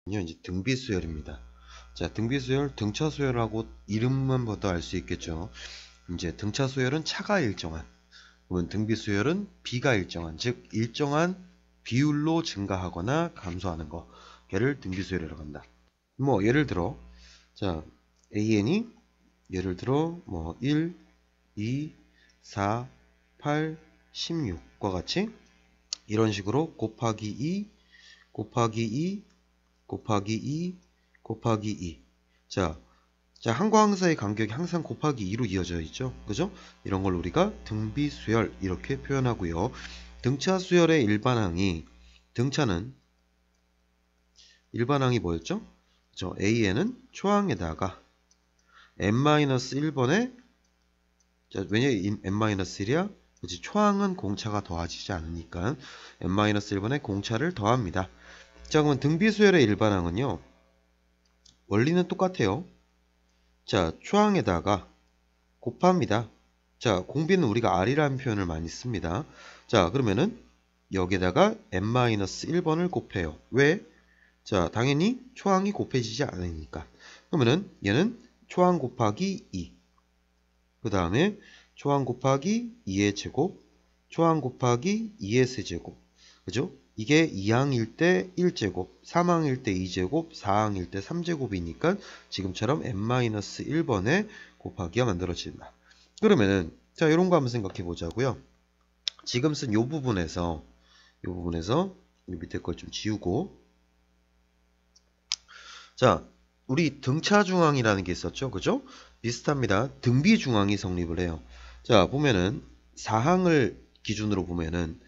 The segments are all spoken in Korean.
이제 등비수열입니다. 자, 등비수열, 등차수열하고 이름만 봐도 알 수 있겠죠. 이제 등차수열은 차가 일정한, 그러면 등비수열은 비가 일정한, 즉 일정한 비율로 증가하거나 감소하는 거, 걔를 등비수열이라고 한다. 뭐 예를 들어, 자, AN이 예를 들어 뭐 1, 2, 4, 8, 16과 같이 이런 식으로 곱하기 2, 곱하기 2, 곱하기 2, 곱하기 2. 자, 한과 항사의 간격이 항상 곱하기 2로 이어져 있죠. 그죠? 이런 걸 우리가 등비수열 이렇게 표현하고요. 등차수열의 일반항이, 등차는 일반항이 뭐였죠? 그죠? AN은 초항에다가 n-1번에, 자, 왜냐 n-1이야? 그치? 초항은 공차가 더하지지 않으니까 n-1번에 공차를 더합니다. 자, 그러면 등비수열의 일반항은요, 원리는 똑같아요. 자, 초항에다가 곱합니다. 자, 공비는 우리가 R이라는 표현을 많이 씁니다. 자, 그러면은 여기에다가 n-1번을 곱해요. 왜? 자, 당연히 초항이 곱해지지 않으니까. 그러면은 얘는 초항 곱하기 2. 그 다음에 초항 곱하기 2의 제곱, 초항 곱하기 2의 세제곱. 그죠? 이게 2항일 때 1제곱, 3항일 때 2제곱, 4항일 때 3제곱이니까 지금처럼 n-1번에 곱하기가 만들어진다. 그러면은 자, 이런 거 한번 생각해 보자고요. 지금 쓴 요 부분에서 이 밑에 걸 좀 지우고, 자, 우리 등차 중항이라는 게 있었죠. 그죠? 비슷합니다. 등비 중항이 성립을 해요. 자, 보면은 4항을 기준으로 보면은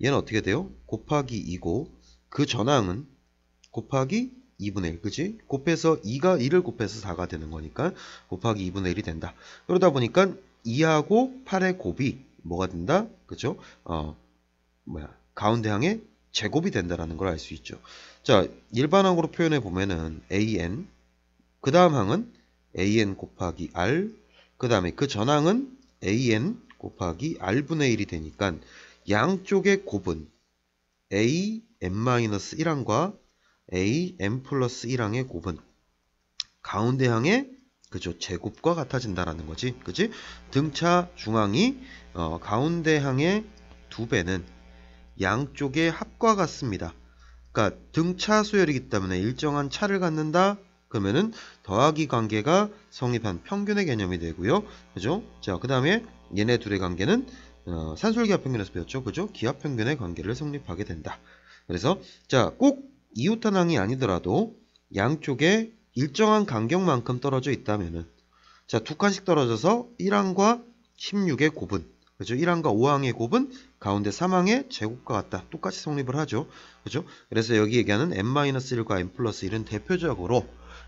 얘는 어떻게 돼요? 곱하기 2고 그 전항은 곱하기 2분의 1, 그지? 곱해서 2가 1을 곱해서 4가 되는 거니까 곱하기 2분의 1이 된다. 그러다 보니까 2하고 8의 곱이 뭐가 된다? 그죠? 가운데 항의 제곱이 된다라는 걸 알 수 있죠. 자, 일반항으로 표현해 보면은 AN, 그 다음 항은 AN 곱하기 R, 그 다음에 그 전항은 AN 곱하기 R분의 1이 되니까 양쪽의 곱은 AN-1항과 AN 플러스 1항의 곱은 가운데 항의, 그죠, 제곱과 같아진다라는 거지. 그지? 등차 중항이 가운데 항의 2배는 양쪽의 합과 같습니다. 그러니까 등차 수열이기 때문에 일정한 차를 갖는다. 그러면은 더하기 관계가 성립한 평균의 개념이 되고요. 그죠? 자, 그 다음에 얘네 둘의 관계는 산술기압 평균에서 배웠죠. 그죠? 기압 평균의 관계를 성립하게 된다. 그래서 자, 꼭 이웃탄항이 아니더라도 양쪽에 일정한 간격만큼 떨어져 있다면은, 자, 두 칸씩 떨어져서 1항과 16의 곱은, 그죠? 1항과 5항의 곱은 가운데 3항의 제곱과 같다. 똑같이 성립을 하죠. 그죠? 그래서 여기 얘기하는 n-1과 n+1은 대표적으로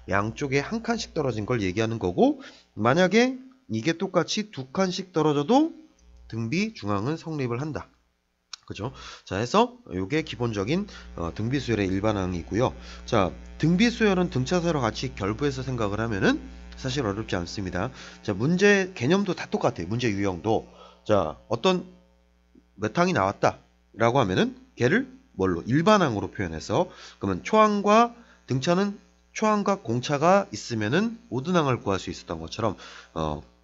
양쪽에 한 칸씩 떨어진 걸 얘기하는 거고, 만약에 이게 똑같이 두 칸씩 떨어져도 등비 중항은 성립을 한다. 그죠? 자, 해서 이게 기본적인 등비수열의 일반항이고요. 자, 등비수열은 등차수열과 같이 결부해서 생각을 하면은 사실 어렵지 않습니다. 자, 문제 개념도 다 똑같아요. 문제 유형도. 자, 어떤 몇 항이 나왔다 라고 하면은 걔를 뭘로? 일반항으로 표현해서, 그러면 초항과 등차는 초항과 공차가 있으면은 모든 항을 구할 수 있었던 것처럼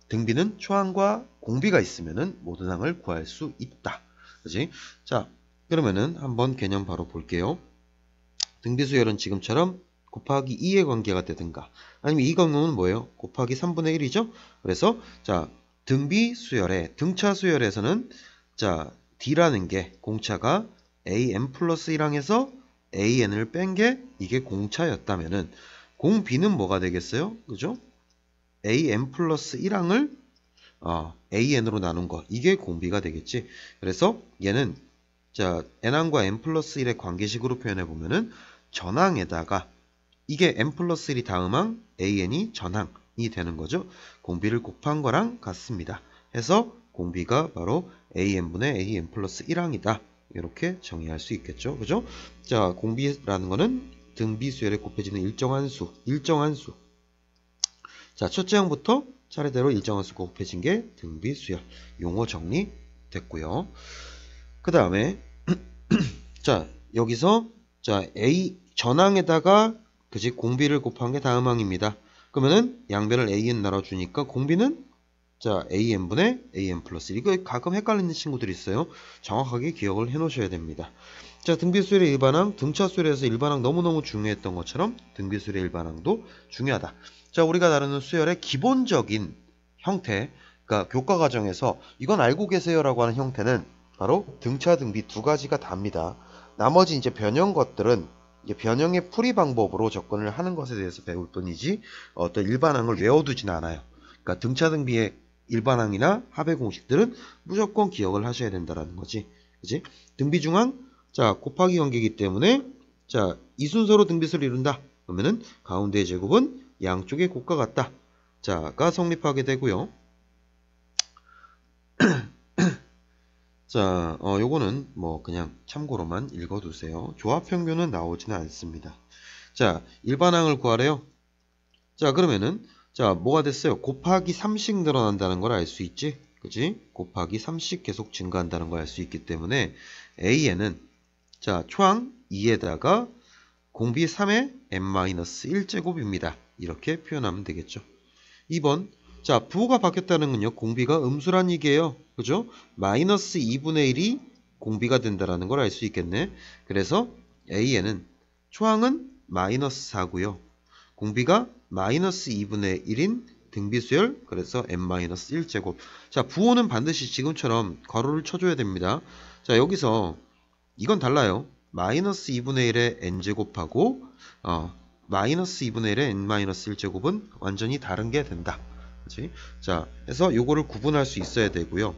등비는 초항과 공비가 있으면은 모든 항을 구할 수 있다. 그지? 자, 그러면은 한번 개념 바로 볼게요. 등비수열은 지금처럼 곱하기 2의 관계가 되든가, 아니면 이 경우는 뭐예요? 곱하기 3분의 1이죠? 그래서 자, 등비수열의 등차수열에서는 자, D라는 게 공차가 AN 플러스 1항에서 AN을 뺀 게 이게 공차였다면은 공비는 뭐가 되겠어요? 그죠? AN 플러스 1항을 AN으로 나눈 거, 이게 공비가 되겠지. 그래서 얘는 자, n항과 n 플러스 1의 관계식으로 표현해 보면은 전항에다가 이게 n 플러스 1이 다음항, AN이 전항이 되는 거죠. 공비를 곱한 거랑 같습니다. 해서 공비가 바로 AN분의 AN 플러스 1항이다. 이렇게 정의할 수 있겠죠. 그죠? 자, 공비라는 거는 등비수열에 곱해지는 일정한 수. 자, 첫째 항부터 차례대로 일정한 수 곱해진 게 등비수열. 용어 정리 됐고요. 그 다음에 자, 여기서 자, A 전항에다가 그지? 공비를 곱한 게 다음 항입니다. 그러면은 양변을 an 나눠주니까 공비는 자 an분의 an 플러스 1. 이거 가끔 헷갈리는 친구들이 있어요. 정확하게 기억을 해 놓으셔야 됩니다. 자, 등비수열의 일반항, 등차수열에서 일반항 너무너무 중요했던 것처럼 등비수열의 일반항도 중요하다. 자, 우리가 다루는 수열의 기본적인 형태, 그러니까 교과 과정에서 이건 알고 계세요라고 하는 형태는 바로 등차, 등비 두 가지가 답니다. 나머지 이제 변형 것들은 이제 변형의 풀이 방법으로 접근을 하는 것에 대해서 배울 뿐이지 어떤 일반항을 외워두진 않아요. 그러니까 등차, 등비의 일반항이나 합의 공식들은 무조건 기억을 하셔야 된다는 거지. 그지? 등비중항, 자, 곱하기 관계이기 때문에 자, 이 순서로 등비수를 이룬다. 그러면은 가운데의 제곱은 양쪽의 곱과 같다. 자가 성립하게 되고요. 자, 요거는 뭐 그냥 참고로만 읽어두세요. 조합평균은 나오지는 않습니다. 자, 일반항을 구하래요. 자, 그러면은 자, 뭐가 됐어요? 곱하기 3씩 늘어난다는 걸 알 수 있지? 그지? 곱하기 3씩 계속 증가한다는 걸 알 수 있기 때문에 A에는 자, 초항 2에다가 공비 3의 n-1제곱입니다. 이렇게 표현하면 되겠죠. 2번. 자, 부호가 바뀌었다는 건요. 공비가 음수란 얘기예요. 그죠? 마이너스 2분의 1이 공비가 된다는 걸 알 수 있겠네. 그래서 A에는 초항은 마이너스 4고요. 공비가 마이너스 2분의 1인 등비수열, 그래서 n-1제곱. 자, 부호는 반드시 지금처럼 괄호를 쳐줘야 됩니다. 자, 여기서 이건 달라요. 마이너스 2분의 1의 n제곱하고 마이너스 2분의 1의 n-1제곱은 완전히 다른 게 된다. 그치? 자, 그래서 요거를 구분할 수 있어야 되고요.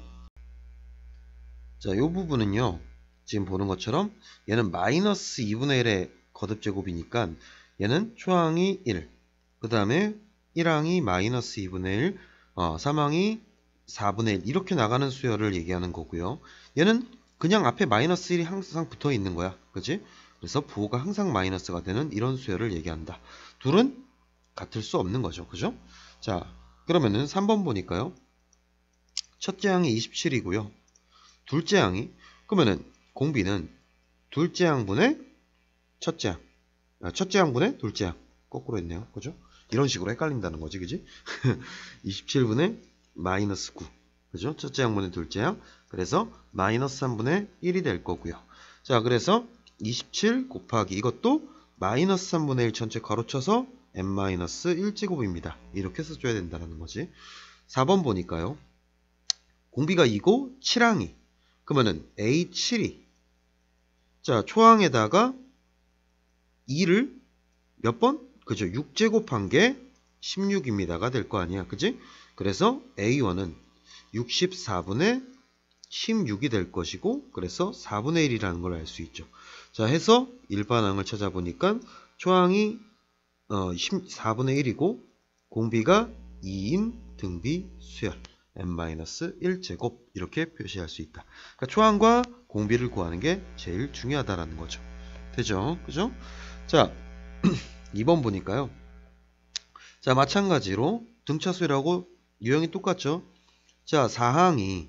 자, 요 부분은요. 지금 보는 것처럼 얘는 마이너스 2분의 1의 거듭제곱이니까 얘는 초항이 1, 그 다음에 1항이 마이너스 2분의 1, 3항이 4분의 1 이렇게 나가는 수열을 얘기하는 거고요. 얘는 그냥 앞에 마이너스 1이 항상 붙어 있는 거야. 그치? 그래서 부호가 항상 마이너스가 되는 이런 수열을 얘기한다. 둘은 같을 수 없는 거죠. 그죠? 자, 그러면은 3번 보니까요. 첫째 항이 27이고요. 둘째 항이, 그러면은 공비는 둘째 항분의 첫째 항. 첫째 항분의 둘째 항. 거꾸로 했네요. 그죠? 이런 식으로 헷갈린다는 거지. 그지? 27분의 마이너스 9. 그죠? 첫째 항분의 둘째 항. 그래서 마이너스 3분의 1이 될 거고요. 자, 그래서 27 곱하기 이것도 마이너스 3분의 1 전체 가로쳐서 n-1제곱입니다. 이렇게 써줘야 된다는 거지. 4번 보니까요. 공비가 2고 7항이. 그러면은 A7이. 자, 초항에다가 2를 몇 번? 그죠? 6제곱한 게 16입니다가 될 거 아니야. 그지? 그래서 A1은 64분의 16이 될 것이고, 그래서 4분의 1이라는 걸 알 수 있죠. 자, 해서 일반항을 찾아보니까 초항이 4분의 1이고 공비가 2인 등비 수열 n-1제곱 이렇게 표시할 수 있다. 그러니까 초항과 공비를 구하는 게 제일 중요하다라는 거죠. 되죠? 그죠? 자, 2번 보니까요. 자, 마찬가지로 등차 수열하고 유형이 똑같죠? 자, 4항이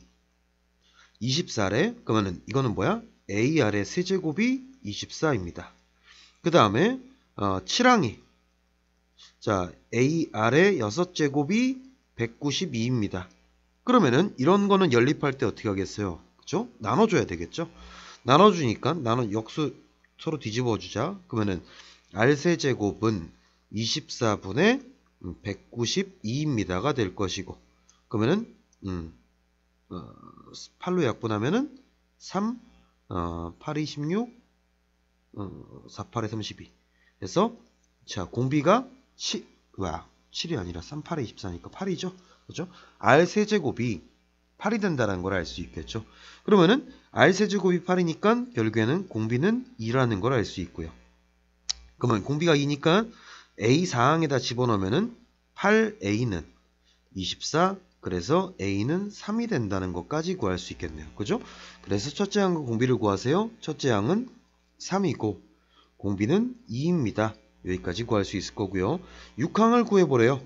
24래. 그러면은 이거는 뭐야? AR의 세제곱이 24입니다. 그 다음에 7항이 자, AR의 6제곱이 192입니다. 그러면은 이런 거는 연립할 때 어떻게 하겠어요? 그죠? 나눠줘야 되겠죠? 나눠주니까 역수 서로 뒤집어 주자. 그러면은 R세제곱은 24분의 192입니다가 될 것이고, 그러면은 8로 약분하면은 3, 8, 26, 4, 8에 32. 그래서 자, 공비가 7이 아니라 3, 8에 24니까 8이죠. 그죠? R 세제곱이 8이 된다는 걸 알 수 있겠죠. 그러면은 R 세제곱이 8이니까 결국에는 공비는 2라는 걸 알 수 있고요. 그러면 공비가 2니까 A 4항에다 집어넣으면은 8A는 24, 그래서 A는 3이 된다는 것까지 구할 수 있겠네요. 그죠? 그래서 첫째 항과 공비를 구하세요. 첫째 항은 3이고 공비는 2입니다. 여기까지 구할 수 있을 거고요. 6항을 구해보래요.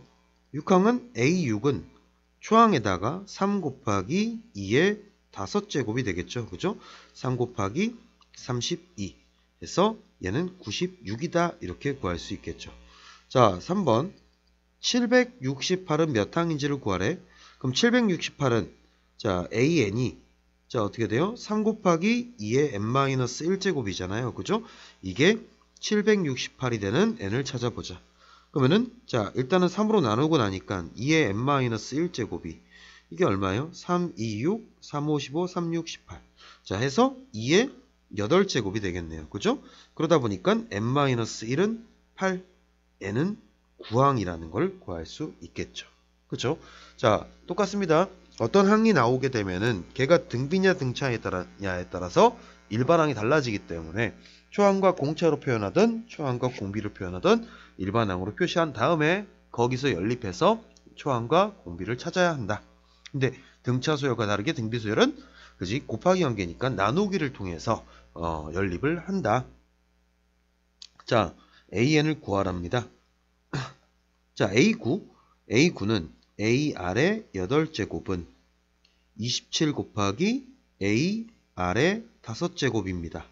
6항은 A6은 초항에다가 3 곱하기 2의 5제곱이 되겠죠. 그죠? 3 곱하기 32 해서 얘는 96이다. 이렇게 구할 수 있겠죠. 자, 3번. 768은 몇 항인지를 구하래. 그럼 768은 자, AN이 자, 어떻게 돼요? 3 곱하기 2의 n-1제곱이잖아요. 그죠? 이게 768이 되는 n을 찾아보자. 그러면은 자, 일단은 3으로 나누고 나니까 2의 n-1제곱이 이게 얼마예요? 3, 2, 6, 3, 5, 15, 3, 6, 18. 자, 해서 2의 8제곱이 되겠네요. 그죠? 그러다 보니까 n-1은 8, n은 9항이라는 걸 구할 수 있겠죠. 그죠? 자, 똑같습니다. 어떤 항이 나오게 되면은 걔가 등비냐 등차에 따라서 일반항이 달라지기 때문에 초항과 공차로 표현하든 초항과 공비로 표현하든 일반항으로 표시한 다음에 거기서 연립해서 초항과 공비를 찾아야 한다. 근데 등차 소열과 다르게 등비 소열은 그지 곱하기 관계니까 나누기를 통해서 연립을 한다. 자, AN을 구하랍니다. 자, A9는 AR의 8제곱은 27 곱하기 AR의 5제곱입니다.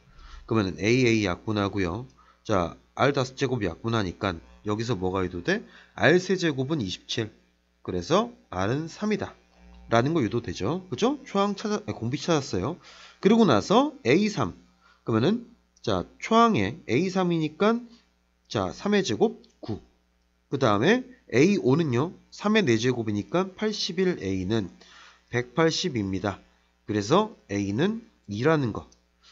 그러면 AA 약분하고요. 자, R 5제곱이 약분하니까 여기서 뭐가 유도돼? R 3제곱은 27. 그래서 R은 3이다. 라는 거 유도되죠. 그죠? 공비 찾았어요. 그리고 나서 A3. 그러면은 자, 초항에 A3이니까 자, 3의 제곱 9. 그 다음에 A5는요. 3의 4제곱이니까 81A는 180입니다. 그래서 A는 2라는 거.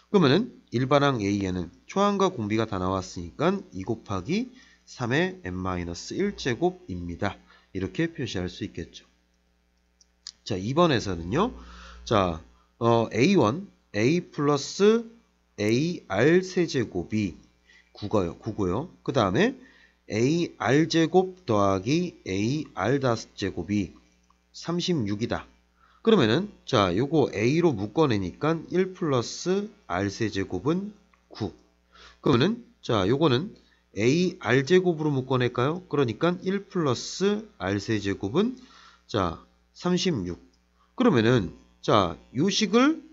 그러면은 일반항 A에는 초항과 공비가 다 나왔으니까 2 곱하기 3의 n-1제곱입니다. 이렇게 표시할 수 있겠죠. 자, 2번에서는요. 자, A1, A 플러스 AR 세제곱이 9고요. 그 다음에 AR제곱 더하기 AR 다섯제곱이 36이다. 그러면은 자, 요거 A로 묶어내니까 1 플러스 R 세제곱은 9. 그러면은 자, 요거는 AR제곱으로 묶어낼까요? 그러니까 1 플러스 R 세제곱은 자, 36. 그러면은 자, 요 식을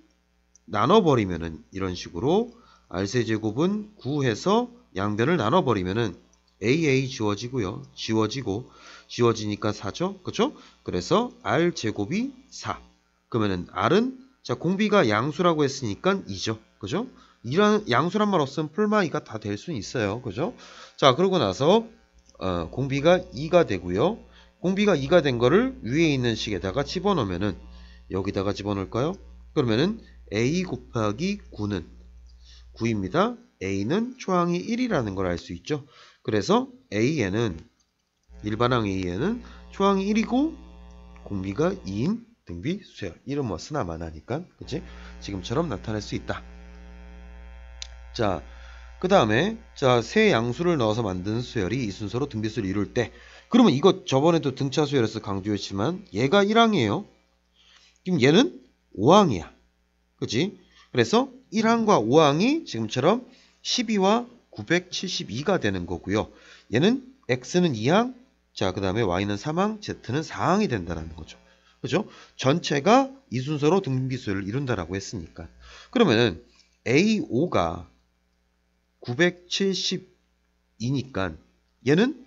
나눠버리면은 이런 식으로 R 세제곱은 9 해서 양변을 나눠버리면은 AA 지워지고요. 지워지니까 4죠. 그죠? 그래서 R 제곱이 4. 그러면은 R은 자, 공비가 양수라고 했으니까 2죠. 그죠? 이런 양수란 말 없으면 풀마 2가 다 될 수는 있어요. 그죠? 자, 그러고 나서 공비가 2가 되고요. 공비가 2가 된 거를 위에 있는 식에다가 집어넣으면은 여기다가 집어넣을까요? 그러면은 A 곱하기 9는 9입니다. A는 초항이 1이라는 걸 알 수 있죠. 그래서 A에는 일반항 A에는 초항이 1이고 공비가 2인 등비 수열. 이름 뭐 쓰나 마나니까 그치? 지금처럼 나타낼 수 있다. 자, 그 다음에 자, 세 양수를 넣어서 만든 수열이 이 순서로 등비수를 이룰 때 그러면 이거 저번에도 등차 수열에서 강조했지만 얘가 1항이에요. 그럼 얘는 5항이야. 그치? 그래서 1항과 5항이 지금처럼 12와 972가 되는 거고요. 얘는 X는 2항, 자, 그 다음에 Y는 3항, Z는 4항이 된다는 거죠. 그죠? 전체가 이 순서로 등비수를 이룬다라고 했으니까. 그러면은 A5가 972니까 얘는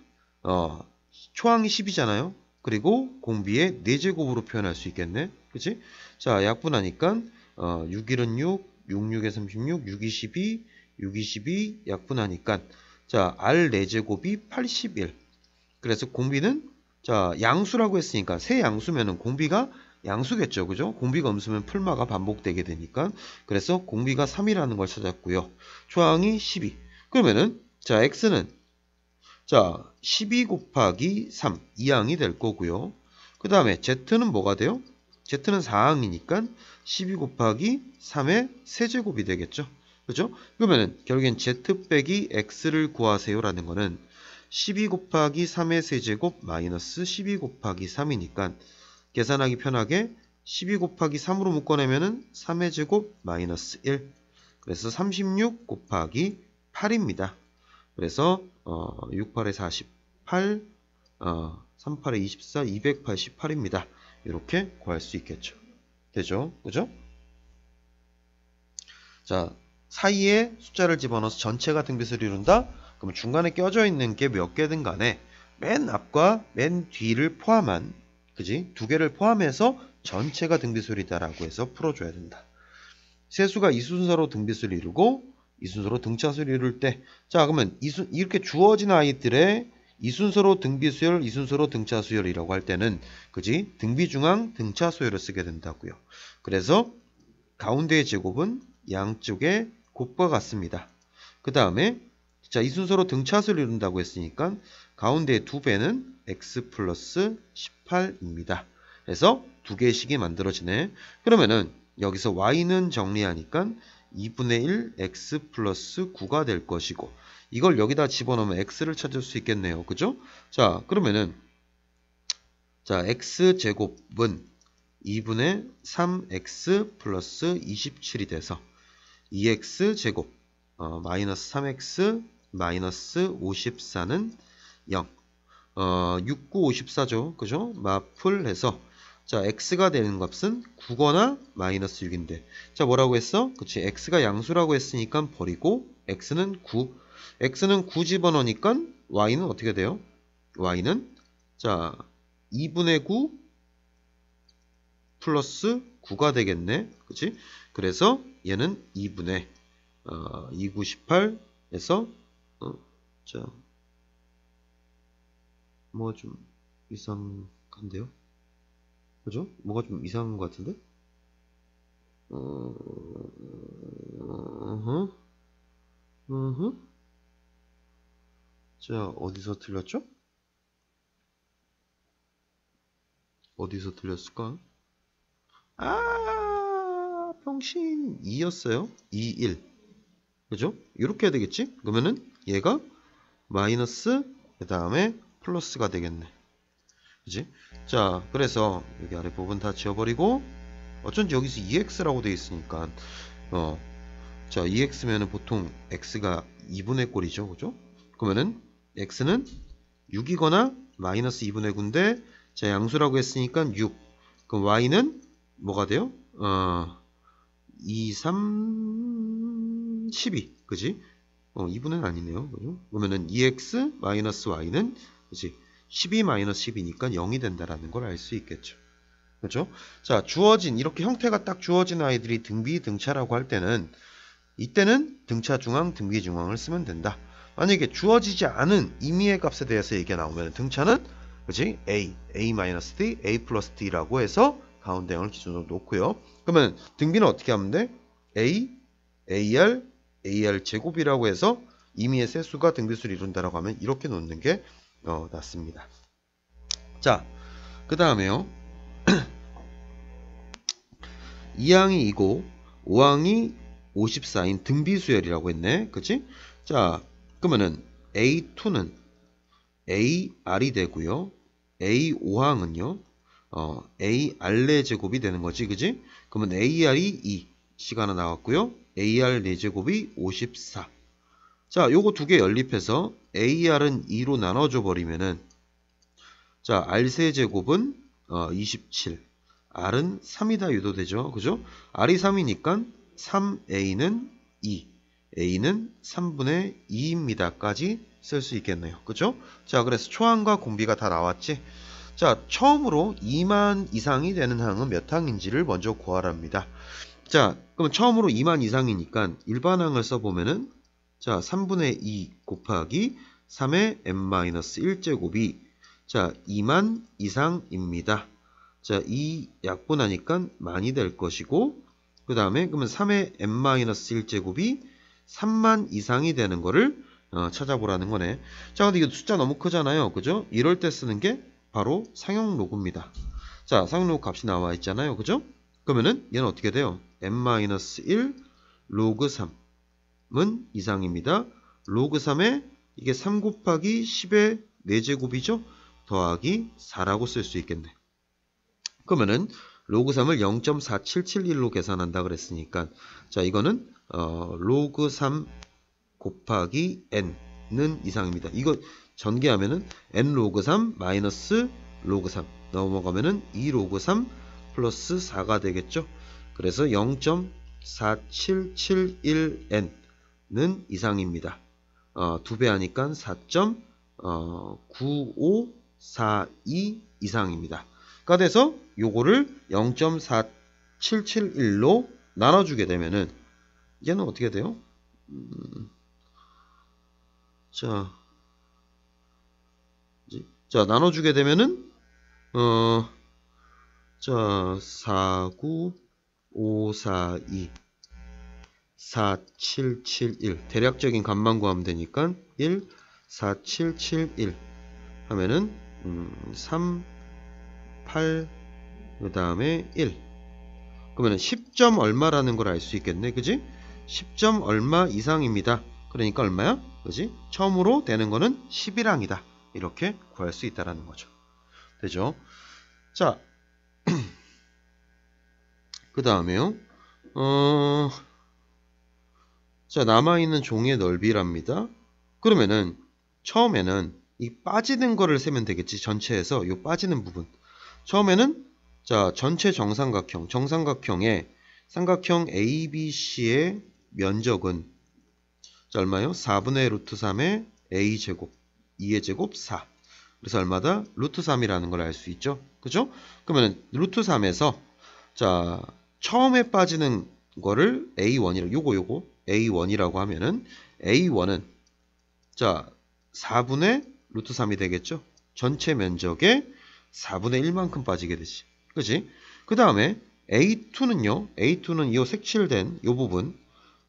초항이 10이잖아요. 그리고 공비의 4제곱으로 표현할 수 있겠네. 그치? 자, 약분하니까 6일은 6, 66에 36, 6, 22, 6, 22 약분하니까 자, R 4제곱이 81. 그래서 공비는 자, 양수라고 했으니까 세 양수면은 공비가 양수겠죠. 그죠? 공비가 음수면 풀마가 반복되게 되니까 그래서 공비가 3이라는 걸 찾았고요. 초항이 12. 그러면은 자, X는 자, 12 곱하기 3 2항이 될 거고요. 그 다음에 Z는 뭐가 돼요? Z는 4항이니까 12 곱하기 3의 세제곱이 되겠죠. 그죠? 그러면은 결국엔 Z 빼기 X를 구하세요라는 거는 12 곱하기 3의 세제곱 마이너스 12 곱하기 3이니까 계산하기 편하게 12 곱하기 3으로 묶어내면은 3의 제곱 마이너스 1. 그래서 36 곱하기 8입니다. 그래서 6, 8에 48, 3, 8에 24, 288입니다. 이렇게 구할 수 있겠죠. 되죠? 그죠? 자, 사이에 숫자를 집어넣어서 전체가 등비수를 이룬다? 그럼 중간에 껴져 있는 게 몇 개든 간에 맨 앞과 맨 뒤를 포함한, 그지? 두 개를 포함해서 전체가 등비수이다라고 해서 풀어줘야 된다. 세수가 이 순서로 등비수를 이루고 이 순서로 등차수를 이룰 때, 자 그러면 이렇게 주어진 아이들의 이 순서로 등비수열, 이 순서로 등차수열이라고 할 때는, 그지? 등비중앙, 등차수열을 쓰게 된다고요. 그래서 가운데의 제곱은 양쪽의 곱과 같습니다. 그 다음에 자, 이 순서로 등차수를 이룬다고 했으니까 가운데의 두 배는 x 플러스 18입니다. 그래서 두 개의 식이 만들어지네. 그러면은 여기서 y는 정리하니까 2분의 1 x 플러스 9가 될 것이고, 이걸 여기다 집어넣으면 x를 찾을 수 있겠네요. 그죠? 자, 그러면은 자, x제곱은 2분의 3x 플러스 27이 돼서 2x제곱 마이너스 3x 마이너스 54는 0. 6, 9, 54죠. 그죠? 마풀해서 자, x가 되는 값은 9거나 마이너스 6인데, 자, 뭐라고 했어? 그치, x가 양수라고 했으니까 버리고 x는 9. x는 9 집어넣으니까 y는 어떻게 돼요? y는 자, 2분의 9 플러스 9가 되겠네. 그치? 그래서 얘는 2분의 298에서 자, 뭐 좀 이상한데요? 그죠? 뭐가 좀 이상한 것 같은데? 자, 어디서 틀렸죠? 어디서 틀렸을까? 아, 병신 2였어요. 2, 1. 그죠? 이렇게 해야 되겠지? 그러면은 얘가 마이너스 그 다음에 플러스가 되겠네. 그지? 자, 그래서 여기 아래 부분 다 지워버리고, 어쩐지 여기서 2x라고 되어 있으니까 자, 2x면은 보통 x가 2분의 꼴이죠. 그죠? 그러면은 x는 6이거나 마이너스 2분의 9인데, 자, 양수라고 했으니까 6. 그럼 y는 뭐가 돼요? 2, 3, 12. 그지? 2분은 아니네요. 그죠? 그러면은 2x 마이너스 y는, 그지? 12 마이너스 10이니까 0이 된다라는 걸 알 수 있겠죠. 그렇죠? 자, 주어진, 이렇게 형태가 딱 주어진 아이들이 등비, 등차라고 할 때는, 이때는 등차 중앙, 등비 중앙을 쓰면 된다. 만약에 주어지지 않은 임의의 값에 대해서 얘기가 나오면 등차는, 그치? a-d, a 플러스 d라고 해서 가운데형을 기준으로 놓고요. 그러면 등비는 어떻게 하면 돼? ar 제곱이라고 해서 임의의 세수가 등비수를 이룬다라고 하면 이렇게 놓는 게 낫습니다. 자, 그 다음에요. 2항이 2고 5항이 54인 등비수열이라고 했네. 그치? 자, 그러면은 A2는 AR이 되고요. A5항은요. AR 제곱이 되는 거지. 그치? 그러면 AR이 2. C가 하나 나왔고요. AR 4제곱이 54. 자, 요거 두 개 연립해서 AR은 2로 나눠줘 버리면은, 자, R3제곱은 27. R은 3이다 유도되죠. 그죠? R이 3이니까 3A는 2. A는 3분의 2입니다. 까지 쓸 수 있겠네요. 그죠? 자, 그래서 초항과 공비가 다 나왔지? 자, 처음으로 2만 이상이 되는 항은 몇 항인지를 먼저 구하랍니다. 자, 그럼 처음으로 2만 이상이니까 일반항을 써보면은, 자, 3분의 2 곱하기 3의 n-1제곱이 자, 2만 이상입니다. 자, 이 약분하니까 만이 될 것이고, 그 다음에 그러면 3의 n-1제곱이 3만 이상이 되는 거를 찾아보라는 거네. 자, 근데 이거 숫자 너무 크잖아요. 그죠? 이럴 때 쓰는 게 바로 상용 로그입니다. 자, 상용 로그 값이 나와 있잖아요. 그죠? 그러면은 얘는 어떻게 돼요? n-1 로그 3은 이상입니다. 로그 3에 이게 3 곱하기 10의 4제곱이죠? 더하기 4라고 쓸 수 있겠네. 그러면은 로그 3을 0.4771로 계산한다 그랬으니까, 자, 이거는 로그 3 곱하기 n는 이상입니다. 이거 전개하면은 n 로그 3 마이너스 로그 3 넘어가면은 2 로그 3 플러스 4가 되겠죠. 그래서 0.4771 4771n는 이상입니다. 2배 하니까 4.9542 이상입니다. 그러니까 돼서 요거를 0.4771로 나눠주게 되면은 얘는 어떻게 돼요? 자, 나눠주게 되면은 49542 4771 대략적인 값만 구하면 되니까 1 4771 하면은 3 8 그 다음에 1 그러면은 10점 얼마라는 걸 알 수 있겠네, 그지? 10점 얼마 이상입니다. 그러니까 얼마야? 그지? 처음으로 되는 거는 11항이다. 이렇게 구할 수 있다라는 거죠. 되죠? 자, 그 다음에요. 자, 남아있는 종이의 넓이랍니다. 그러면은 처음에는 이 빠지는 거를 세면 되겠지. 전체에서 이 빠지는 부분. 처음에는 자, 전체 정삼각형의 삼각형 ABC의 면적은 자, 얼마요? 4분의 루트 3의 A제곱 2의 제곱 4. 그래서 얼마다? 루트 3이라는 걸 알 수 있죠. 그죠? 그러면 루트 3에서 자, 처음에 빠지는 거를 A1이라고 요거 A1이라고 하면은 A1은 자, 4분의 루트 3이 되겠죠. 전체 면적의 4분의 1만큼 빠지게 되지. 그지? 그 다음에 A2는요. A2는 이 색칠된 요 부분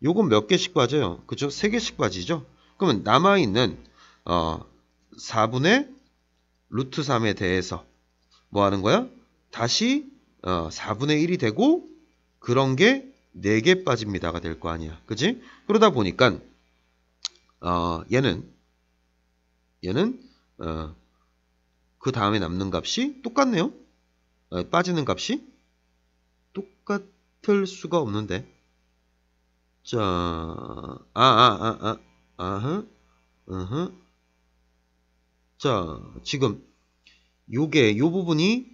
요건 몇 개씩 빠져요? 그죠? 3개씩 빠지죠? 그러면 남아있는 4분의 루트 3에 대해서 뭐 하는 거야? 다시 4분의 1이 되고 그런 게 4개 빠집니다가 될 거 아니야. 그지? 그러다 보니까 얘는 그 다음에 남는 값이 똑같네요. 빠지는 값이 똑같을 수가 없는데. 자, 자, 지금 요 부분이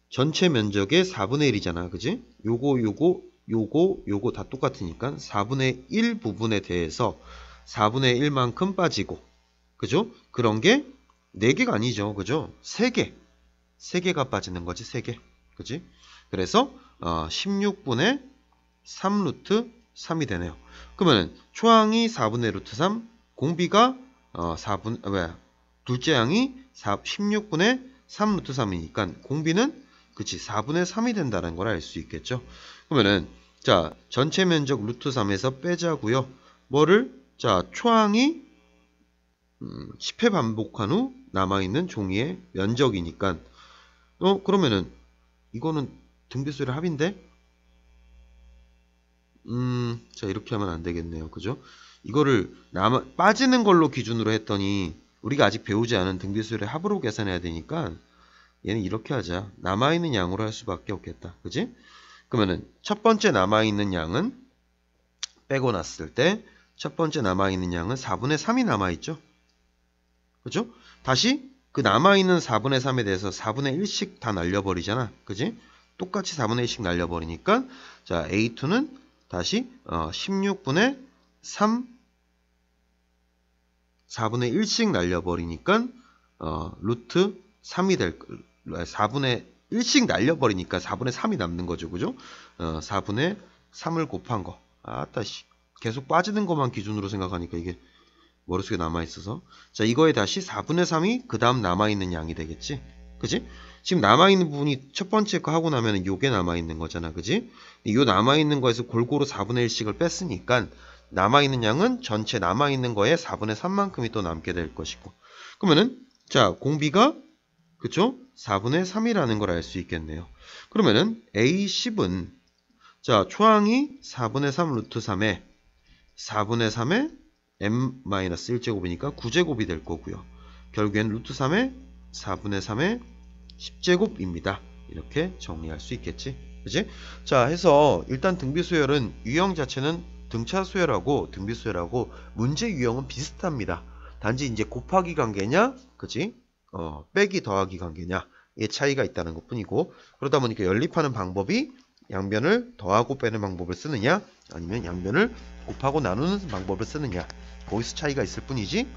전체 면적의 4분의 1이잖아. 그지? 요거 다 똑같으니까 4분의 1 부분에 대해서 4분의 1만큼 빠지고. 그죠? 그런 게 4개가 아니죠. 그죠? 3개가 빠지는 거지. 3개. 그지? 그래서 16분의 3 루트 3이 되네요. 그러면 초항이 4분의 루트 3, 공비가 둘째 항이 16분의 3 루트 3이니까 공비는 그치 4분의 3이 된다는 걸 알 수 있겠죠. 그러면은 자, 전체 면적 루트 3에서 빼자고요. 뭐를? 자, 초항이 10회 반복한 후 남아있는 종이의 면적이니까 그러면은 이거는 등비수열의 합인데 자, 이렇게 하면 안 되겠네요. 그죠? 이거를 빠지는 걸로 기준으로 했더니 우리가 아직 배우지 않은 등비수열의 합으로 계산해야 되니까 얘는 이렇게 하자. 남아있는 양으로 할 수밖에 없겠다. 그지? 그러면은 첫 번째 남아있는 양은 빼고 났을 때 첫 번째 남아있는 양은 4분의 3이 남아있죠? 그죠? 다시 그 남아있는 4분의 3에 대해서 4분의 1씩 다 날려버리잖아. 그지? 똑같이 4분의 1씩 날려버리니까 자, A2는 다시 16분의 3 4분의 1씩 날려버리니까 루트 3이 될 4분의 1씩 날려버리니까 4분의 3이 남는 거죠. 그죠? 4분의 3을 곱한 거. 아따씨. 계속 빠지는 것만 기준으로 생각하니까 이게 머릿속에 남아있어서. 자, 이거에 다시 4분의 3이 그 다음 남아있는 양이 되겠지. 그지? 지금 남아있는 부분이 첫 번째 거 하고 나면 요게 남아있는 거잖아. 그지? 요 남아있는 거에서 골고루 4분의 1씩을 뺐으니까 남아있는 양은 전체 남아있는 거에 4분의 3만큼이 또 남게 될 것이고. 그러면은 자, 공비가 그쵸? 4분의 3이라는 걸 알 수 있겠네요. 그러면은 A10은 자, 초항이 4분의 3 루트 3에 4분의 3에 m-1제곱이니까 9제곱이 될 거고요. 결국엔 루트 3에 4분의 3의 10제곱입니다. 이렇게 정리할 수 있겠지. 그치? 자, 해서 일단 등비수열은 유형 자체는 등차수열하고 등비수열하고 문제 유형은 비슷합니다. 단지 이제 곱하기 관계냐, 그치? 빼기 더하기 관계냐, 의 차이가 있다는 것 뿐이고, 그러다 보니까 연립하는 방법이 양변을 더하고 빼는 방법을 쓰느냐, 아니면 양변을 곱하고 나누는 방법을 쓰느냐, 거기서 차이가 있을 뿐이지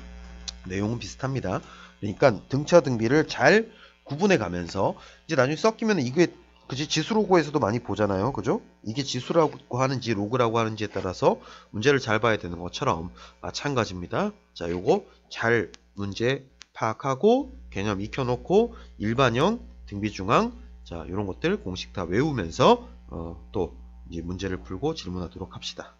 내용은 비슷합니다. 그러니까 등차 등비를 잘 구분해 가면서 이제 나중에 섞이면 이게 그지 지수로고에서도 많이 보잖아요. 그죠? 이게 지수라고 하는지 로그라고 하는지에 따라서 문제를 잘 봐야 되는 것처럼 마찬가지입니다. 자, 요거 잘 문제 파악하고 개념 익혀놓고 일반형, 등비중앙, 자, 이런 것들 공식 다 외우면서 또 이제 문제를 풀고 질문하도록 합시다.